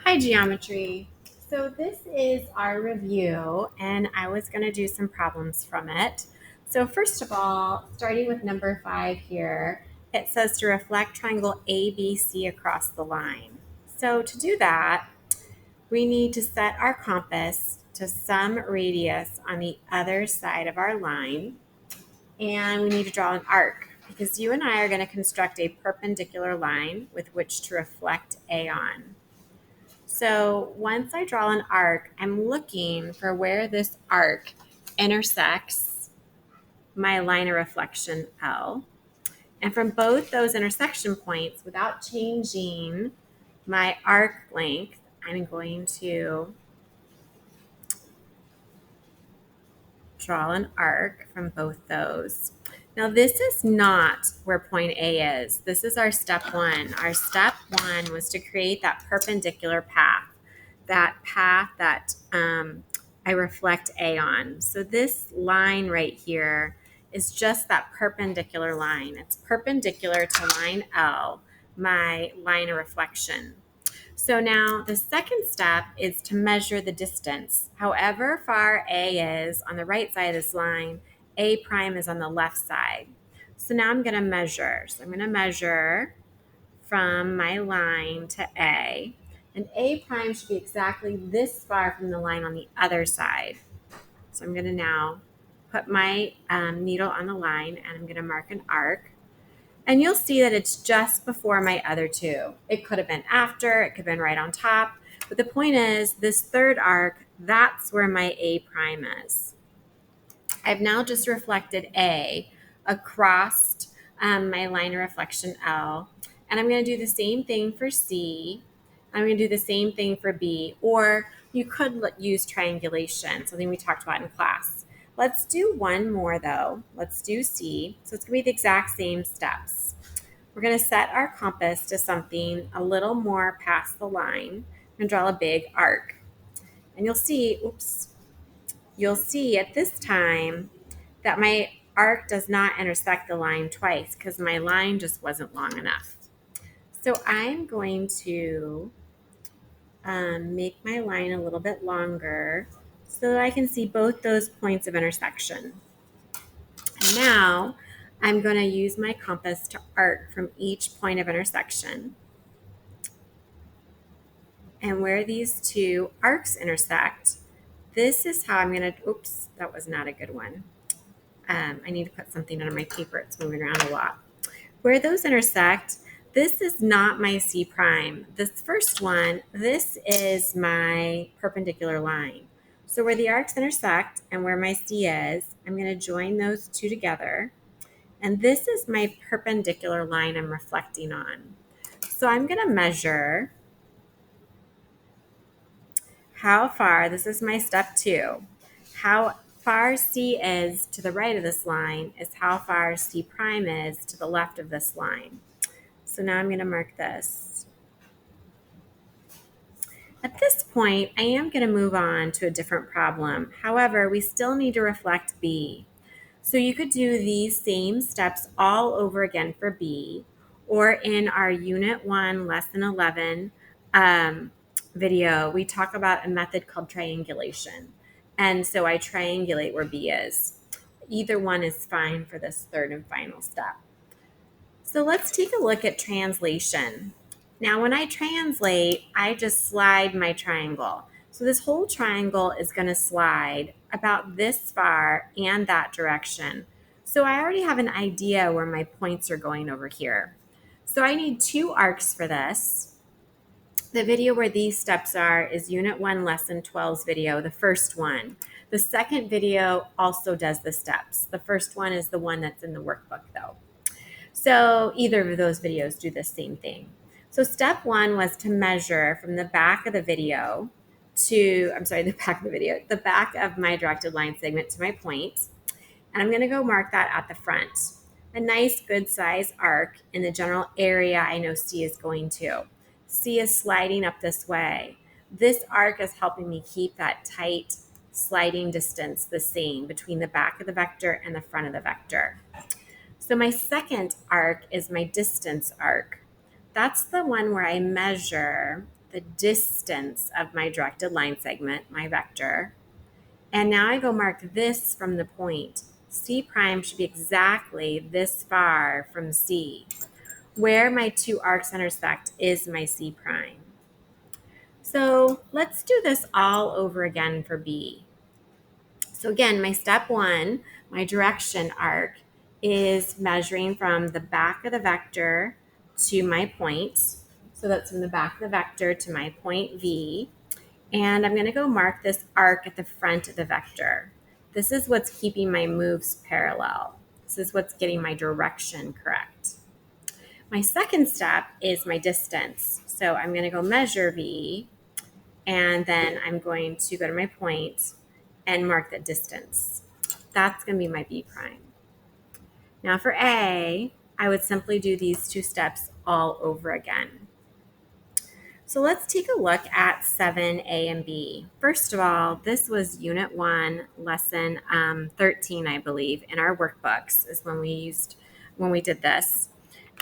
Hi, geometry. So this is our review, and I was going to do some problems from it. So first of all, starting with number 5 here, it says to reflect triangle ABC across the line. So to do that, we need to set our compass to some radius on the other side of our line, and we need to draw an arc because you and I are going to construct a perpendicular line with which to reflect A on. So once I draw an arc, I'm looking for where this arc intersects my line of reflection L. And from both those intersection points, without changing my arc length, I'm going to draw an arc from both those. Now, this is not where point A is. This is our step 1. Our step 1 was to create that perpendicular path, that I reflect A on. So this line right here is just that perpendicular line. It's perpendicular to line L, my line of reflection. So now the second step is to measure the distance. However far A is on the right side of this line, A prime is on the left side. So now I'm going to measure. So I'm going to measure from my line to A. And A prime should be exactly this far from the line on the other side. So I'm going to now put my needle on the line and I'm going to mark an arc. And you'll see that it's just before my other two. It could have been after, it could have been right on top. But the point is, this third arc, that's where my A prime is. I've now just reflected A across my line of reflection L. And I'm going to do the same thing for C. I'm going to do the same thing for B. Or you could use triangulation, something we talked about in class. Let's do one more though. Let's do C. So it's going to be the exact same steps. We're going to set our compass to something a little more past the line and draw a big arc. And you'll see at this time that my arc does not intersect the line twice because my line just wasn't long enough. So I'm going to make my line a little bit longer so that I can see both those points of intersection. And now I'm going to use my compass to arc from each point of intersection. And where these two arcs intersect, this is how I'm going to, oops, that was not a good one. I need to put something under my paper. It's moving around a lot. Where those intersect, this is not my C prime. This first one, this is my perpendicular line. So where the arcs intersect and where my C is, I'm going to join those two together. And this is my perpendicular line I'm reflecting on. So I'm going to measure how far, this is my step 2, how far C is to the right of this line is how far C prime is to the left of this line. So now I'm going to mark this. At this point, I am going to move on to a different problem. However, we still need to reflect B. So you could do these same steps all over again for B, or in our Unit 1 Lesson 11 video, we talk about a method called triangulation. And so I triangulate where B is. Either one is fine for this third and final step. So let's take a look at translation. Now, when I translate, I just slide my triangle. So this whole triangle is going to slide about this far and that direction. So I already have an idea where my points are going over here. So I need 2 arcs for this. The video where these steps are is Unit 1 Lesson 12's video, the first one. The second video also does the steps. The first one is the one that's in the workbook though. So either of those videos do the same thing. So step 1 was to measure from the back of the video the back of my directed line segment to my point. And I'm going to go mark that at the front. A nice good size arc in the general area I know C is going to. C is sliding up this way. This arc is helping me keep that tight sliding distance the same between the back of the vector and the front of the vector. So my second arc is my distance arc. That's the one where I measure the distance of my directed line segment, my vector. And now I go mark this from the point. C prime should be exactly this far from C. Where my two arcs intersect is my C prime. So let's do this all over again for B. So again, my step one, my direction arc, is measuring from the back of the vector to my point. So that's from the back of the vector to my point V. And I'm going to go mark this arc at the front of the vector. This is what's keeping my moves parallel. This is what's getting my direction correct. My second step is my distance. So I'm going to go measure V, and then I'm going to go to my point and mark the distance. That's going to be my B prime. Now for A, I would simply do these two steps all over again. So let's take a look at 7A and B. First of all, this was Unit 1, Lesson 13, I believe, in our workbooks is when we did this.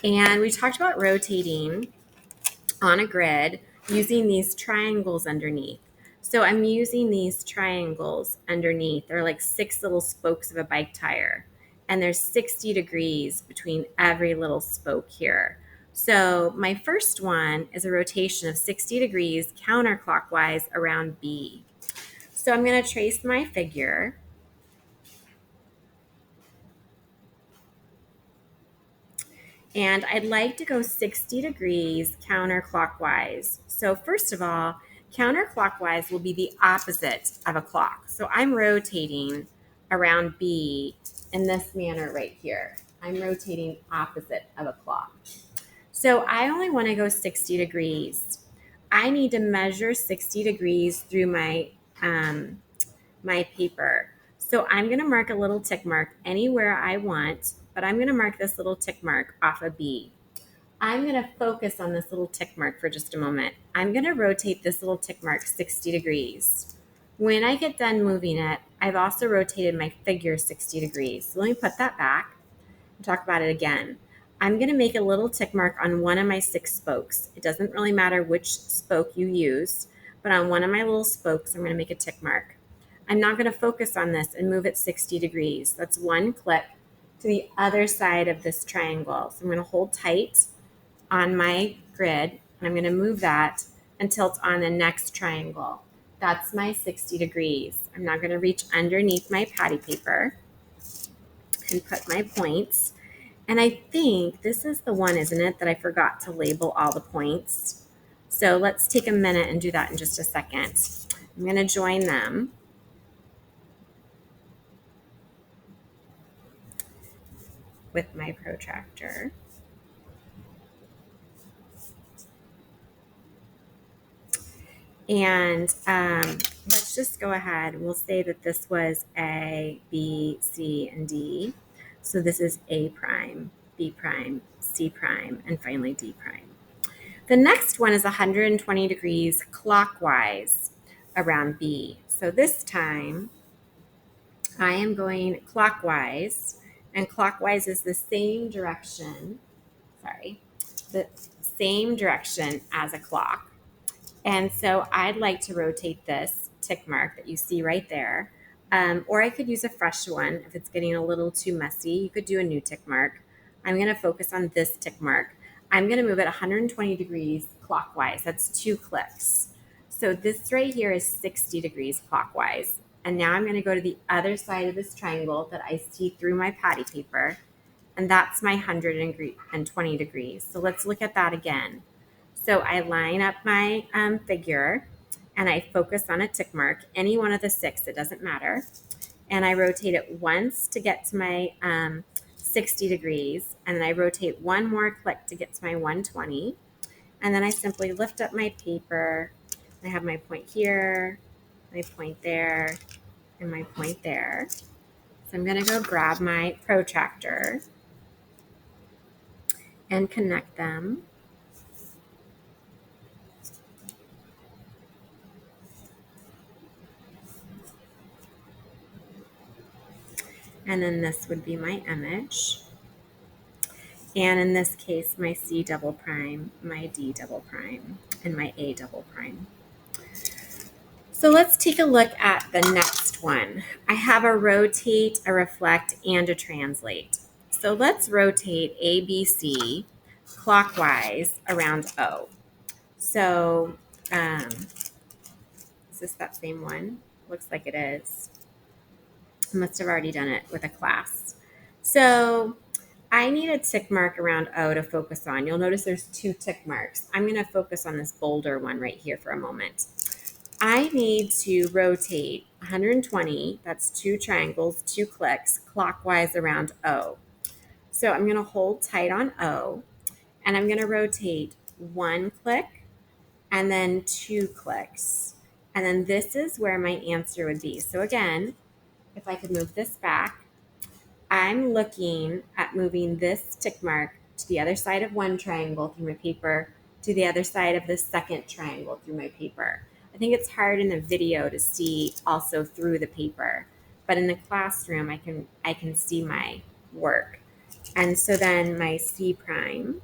And we talked about rotating on a grid using these triangles underneath. So I'm using these triangles underneath. They're like 6 little spokes of a bike tire. And there's 60 degrees between every little spoke here. So my first one is a rotation of 60 degrees counterclockwise around B. So I'm going to trace my figure. And I'd like to go 60 degrees counterclockwise. So first of all, counterclockwise will be the opposite of a clock. So I'm rotating around B in this manner right here. I'm rotating opposite of a clock. So I only want to go 60 degrees. I need to measure 60 degrees through my paper. So I'm going to mark a little tick mark anywhere I want, but I'm going to mark this little tick mark off of B. I'm going to focus on this little tick mark for just a moment. I'm going to rotate this little tick mark 60 degrees. When I get done moving it, I've also rotated my figure 60 degrees. So let me put that back and talk about it again. I'm going to make a little tick mark on one of my 6 spokes. It doesn't really matter which spoke you use, but on one of my little spokes, I'm going to make a tick mark. I'm not going to focus on this and move it 60 degrees. That's one click to the other side of this triangle. So I'm going to hold tight on my grid, and I'm going to move that until it's on the next triangle. That's my 60 degrees. I'm now going to reach underneath my patty paper and put my points. And I think this is the one, isn't it, that I forgot to label all the points. So let's take a minute and do that in just a second. I'm going to join them. With my protractor. And let's just go ahead. We'll say that this was A, B, C, and D. So this is A prime, B prime, C prime, and finally D prime. The next one is 120 degrees clockwise around B. So this time I am going clockwise, and clockwise is the same direction, the same direction as a clock. And so I'd like to rotate this tick mark that you see right there. Or I could use a fresh one if it's getting a little too messy. You could do a new tick mark. I'm going to focus on this tick mark. I'm going to move it 120 degrees clockwise. That's 2 clicks. So this right here is 60 degrees clockwise. And now I'm going to go to the other side of this triangle that I see through my patty paper. And that's my 120 degrees. So let's look at that again. So I line up my figure and I focus on a tick mark, any one of the 6, it doesn't matter. And I rotate it once to get to my 60 degrees. And then I rotate one more click to get to my 120. And then I simply lift up my paper. I have my point here, my point there, and my point there. So I'm going to go grab my protractor and connect them. And then this would be my image. And in this case, my C double prime, my D double prime. and my A double prime. So let's take a look at the next one. I have a rotate, a reflect, and a translate. So let's rotate ABC clockwise around O. So is this that same one? Looks like it is. I must have already done it with a class. So I need a tick mark around O to focus on. You'll notice there's 2 tick marks. I'm going to focus on this bolder one right here for a moment. I need to rotate 120, that's 2 triangles, 2 clicks, clockwise around O. So I'm going to hold tight on O, and I'm going to rotate 1 click and then 2 clicks. And then this is where my answer would be. So again, if I could move this back, I'm looking at moving this tick mark to the other side of one triangle through my paper, to the other side of the second triangle through my paper. I think it's hard in the video to see also through the paper, but in the classroom I can see my work. And so then my C prime,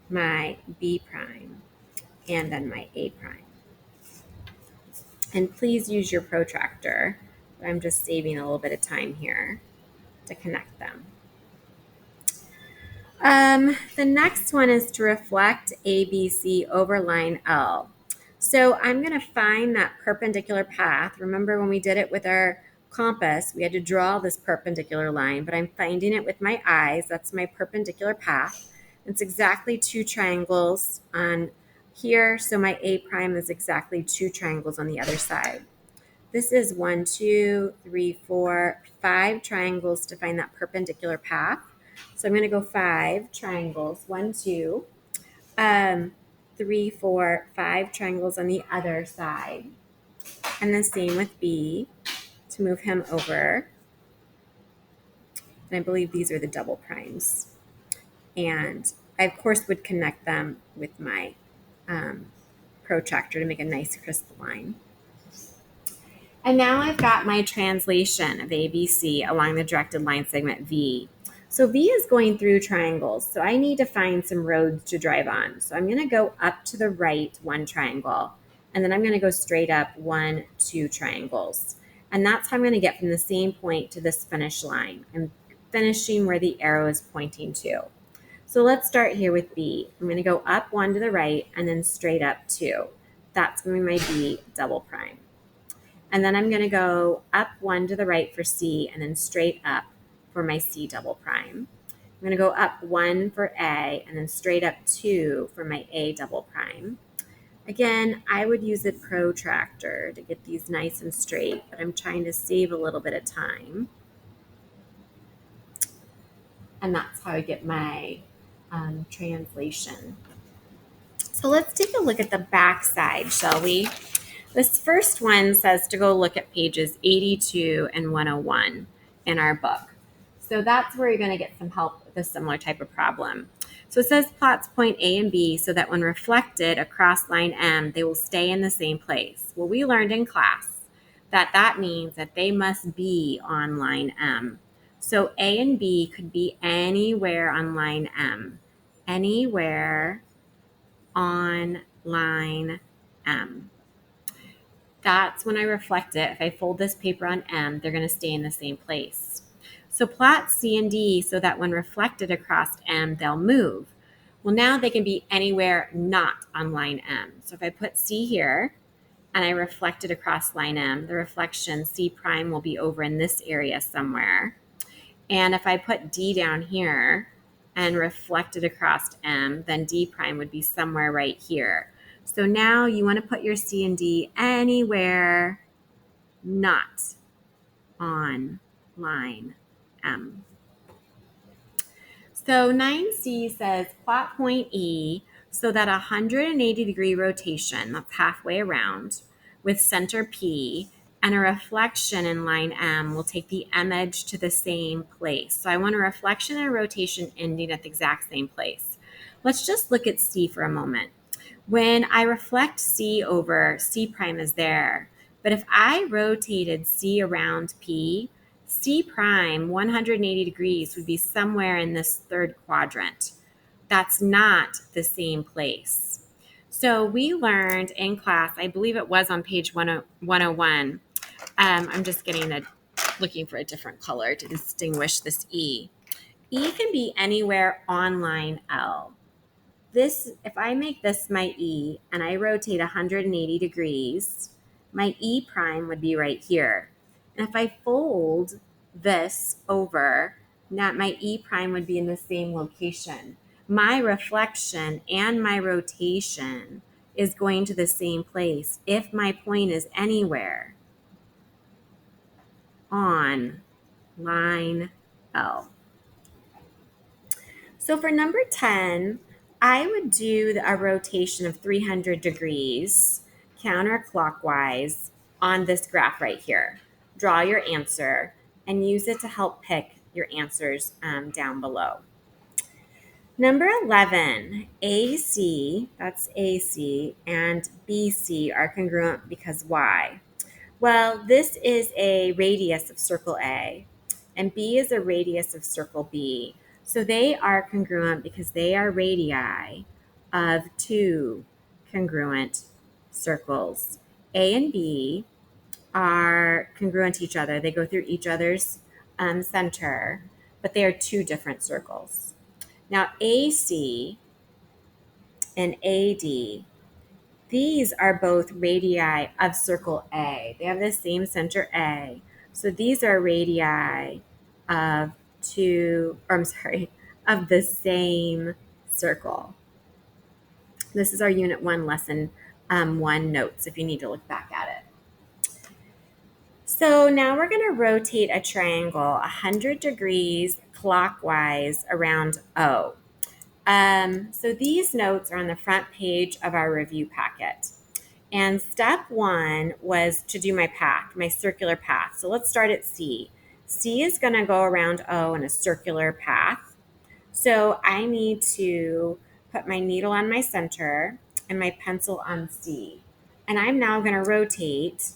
my B prime, and then my A prime. And please use your protractor. I'm just saving a little bit of time here to connect them. The next one is to reflect ABC over line L. So I'm going to find that perpendicular path. Remember when we did it with our compass, we had to draw this perpendicular line, but I'm finding it with my eyes. That's my perpendicular path. It's exactly 2 triangles on here. So my A prime is exactly 2 triangles on the other side. This is 1, 2, 3, 4, 5 triangles to find that perpendicular path. So I'm going to go 5 triangles, 1, 2, 3, 4, 5 triangles on the other side. And the same with B to move him over. And I believe these are the double primes. And I, of course, would connect them with my protractor to make a nice crisp line. And now I've got my translation of ABC along the directed line segment V. So V is going through triangles, so I need to find some roads to drive on. So I'm going to go up to the right 1 triangle, and then I'm going to go straight up 1, 2 triangles. And that's how I'm going to get from the same point to this finish line. I'm finishing where the arrow is pointing to. So let's start here with B. I'm going to go up 1 to the right and then straight up 2. That's going to be my B double prime. And then I'm going to go up 1 to the right for C and then straight up for my C double prime. I'm going to go up 1 for A and then straight up 2 for my A double prime. Again, I would use a protractor to get these nice and straight, but I'm trying to save a little bit of time. And that's how I get my translation. So let's take a look at the back side, shall we? This first one says to go look at pages 82 and 101 in our book. So that's where you're going to get some help with a similar type of problem. So it says plots point A and B so that when reflected across line M, they will stay in the same place. Well, we learned in class that that means that they must be on line M. So A and B could be anywhere on line M. Anywhere on line M. That's when I reflect it. If I fold this paper on M, they're going to stay in the same place. So plot C and D so that when reflected across M, they'll move. Well, now they can be anywhere not on line M. So if I put C here and I reflect it across line M, the reflection C prime will be over in this area somewhere. And if I put D down here and reflect it across M, then D prime would be somewhere right here. So now you want to put your C and D anywhere not on line M. So 9C says plot point E so that a 180-degree rotation, that's halfway around, with center P and a reflection in line M will take the M edge to the same place. So I want a reflection and a rotation ending at the exact same place. Let's just look at C for a moment. When I reflect C over, C prime is there. But if I rotated C around P, C prime 180 degrees would be somewhere in this third quadrant. That's not the same place. So we learned in class, I believe it was on page 101. I'm just looking for a different color to distinguish this E. E can be anywhere on line L. If I make this my E and I rotate 180 degrees, my E prime would be right here. And if I fold this over, now my E prime would be in the same location. My reflection and my rotation is going to the same place if my point is anywhere on line L. So for number 10, I would do a rotation of 300 degrees counterclockwise on this graph right here. Draw your answer and use it to help pick your answers down below. Number 11, AC, that's AC, and BC are congruent because why? Well, this is a radius of circle A, and B is a radius of circle B. So they are congruent because they are radii of two congruent circles. A and B are congruent to each other. They go through each other's center, but they are two different circles. Now, AC and AD, these are both radii of circle A. They have the same center A. So these are radii of of the same circle. This is our Unit 1 Lesson 1 notes if you need to look back at it. So now we're going to rotate a triangle 100 degrees clockwise around O. So these notes are on the front page of our review packet. And step 1 was to do my path, my circular path. So let's start at C. C is going to go around O in a circular path. So I need to put my needle on my center and my pencil on C. And I'm now going to rotate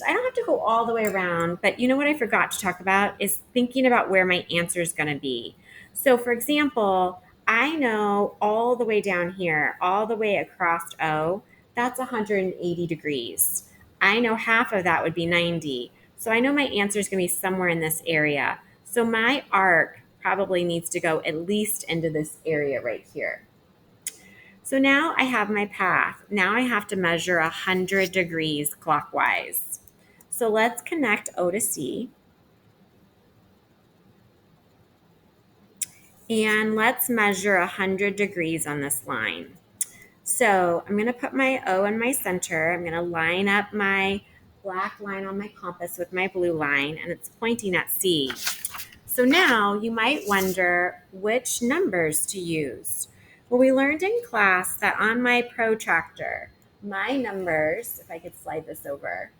I don't have to go all the way around, but you know what I forgot to talk about is thinking about where my answer is going to be. So for example, I know all the way down here, all the way across O, that's 180 degrees. I know half of that would be 90. So I know my answer is going to be somewhere in this area. So my arc probably needs to go at least into this area right here. So now I have my path. Now I have to measure 100 degrees clockwise. So let's connect O to C. And let's measure 100 degrees on this line. So I'm going to put my O in my center. I'm going to line up my black line on my compass with my blue line, and it's pointing at C. So now you might wonder which numbers to use. Well, we learned in class that on my protractor, my numbers, if I could slide this over,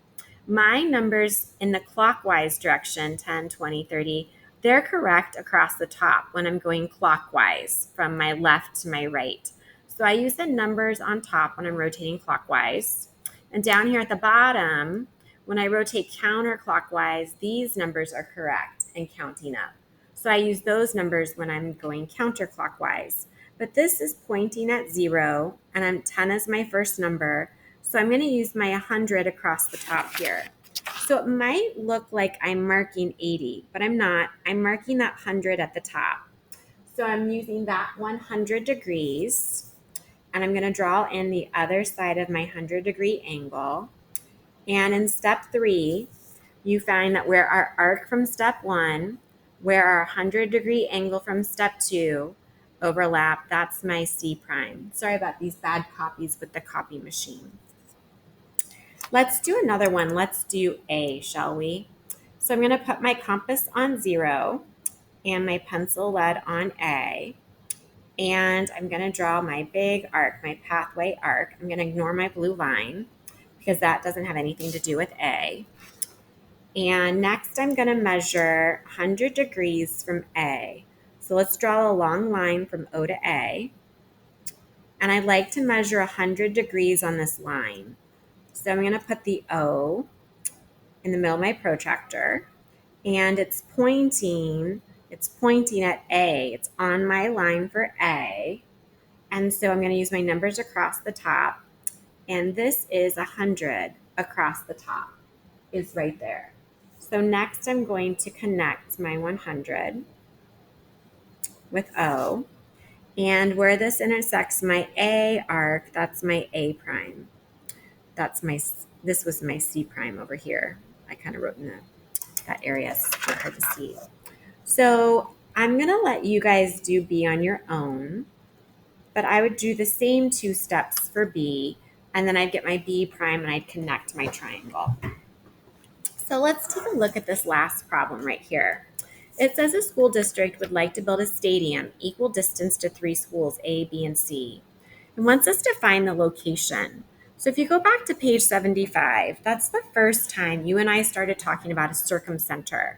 my numbers in the clockwise direction, 10, 20, 30, they're correct across the top when I'm going clockwise from my left to my right. So I use the numbers on top when I'm rotating clockwise. And down here at the bottom, when I rotate counterclockwise, these numbers are correct and counting up. So I use those numbers when I'm going counterclockwise. But this is pointing at 0, and 10 is my first number. So I'm going to use my 100 across the top here. So it might look like I'm marking 80, but I'm not. I'm marking that 100 at the top. So I'm using that 100 degrees, and I'm going to draw in the other side of my 100-degree angle. And in step 3, you find that where our arc from step 1, where our 100-degree angle from step 2 overlap, that's my C prime. Sorry about these bad copies with the copy machine. Let's do another one. Let's do A, shall we? So I'm going to put my compass on 0 and my pencil lead on A. And I'm going to draw my big arc, my pathway arc. I'm going to ignore my blue line because that doesn't have anything to do with A. And next I'm going to measure 100 degrees from A. So let's draw a long line from O to A. And I'd like to measure 100 degrees on this line. So I'm going to put the O in the middle of my protractor. And it's pointing It's pointing at A. It's on my line for A. And so I'm going to use my numbers across the top. And this is 100 across the top is right there. So next I'm going to connect my 100 with O. And where this intersects my A arc, that's my A prime. This was my C prime over here. I kind of wrote in that area, it's hard to see. So I'm going to let you guys do B on your own, but I would do the same 2 steps for B, and then I'd get my B prime and I'd connect my triangle. So let's take a look at this last problem right here. It says a school district would like to build a stadium equal distance to 3 schools, A, B, and C, and wants us to find the location. So if you go back to page 75, that's the first time you and I started talking about a circumcenter.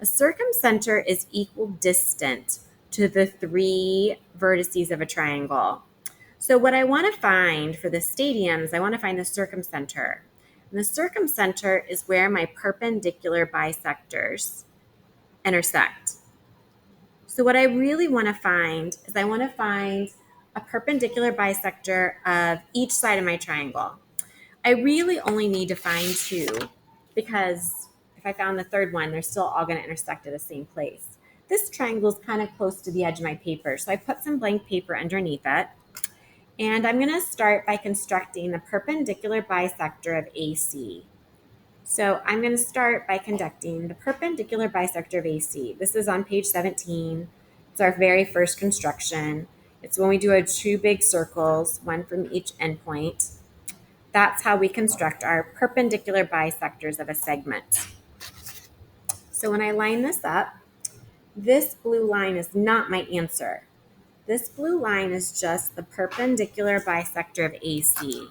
A circumcenter is equidistant to the 3 vertices of a triangle. So what I want to find for the stadiums, I want to find the circumcenter. And the circumcenter is where my perpendicular bisectors intersect. So what I really want to find is I want to find a perpendicular bisector of each side of my triangle. I really only need to find 2 because if I found the third one, they're still all going to intersect at the same place. This triangle is kind of close to the edge of my paper, so I put some blank paper underneath it. And I'm going to start by constructing the perpendicular bisector of AC. So I'm going to start by conducting the perpendicular bisector of AC. This is on page 17. It's our very first construction. It's when we do our 2 big circles, one from each endpoint. That's how we construct our perpendicular bisectors of a segment. So when I line this up, this blue line is not my answer. This blue line is just the perpendicular bisector of AC.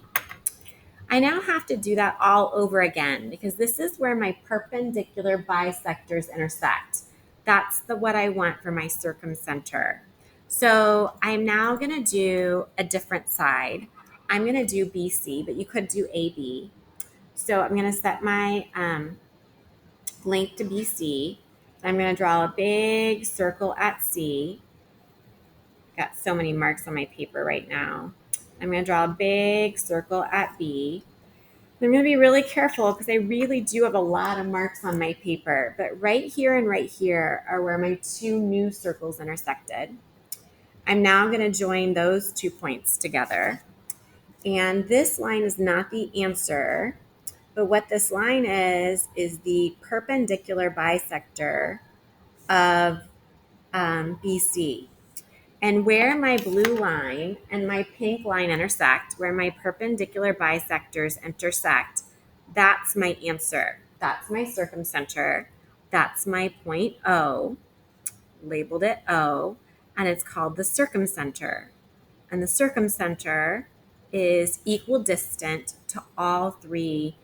I now have to do that all over again because this is where my perpendicular bisectors intersect. That's what I want for my circumcenter. So I'm now going to do a different side. I'm going to do BC, but you could do AB. So I'm going to set my length to BC. I'm going to draw a big circle at C. Got so many marks on my paper right now. I'm going to draw a big circle at B. I'm going to be really careful because I really do have a lot of marks on my paper. But right here and right here are where my 2 new circles intersected. I'm now going to join those 2 points together. And this line is not the answer, but what this line is the perpendicular bisector of BC. And where my blue line and my pink line intersect, where my perpendicular bisectors intersect, that's my answer. That's my circumcenter. That's my point O, labeled it O, and it's called the circumcenter. And the circumcenter is equidistant to all 3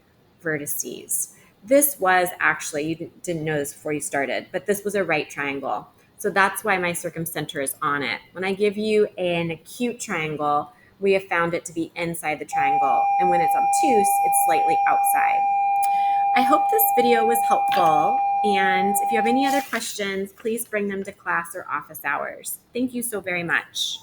vertices. This was actually, you didn't know this before you started, but this was a right triangle. So that's why my circumcenter is on it. When I give you an acute triangle, we have found it to be inside the triangle. And when it's obtuse, it's slightly outside. I hope this video was helpful. And if you have any other questions, please bring them to class or office hours. Thank you so very much.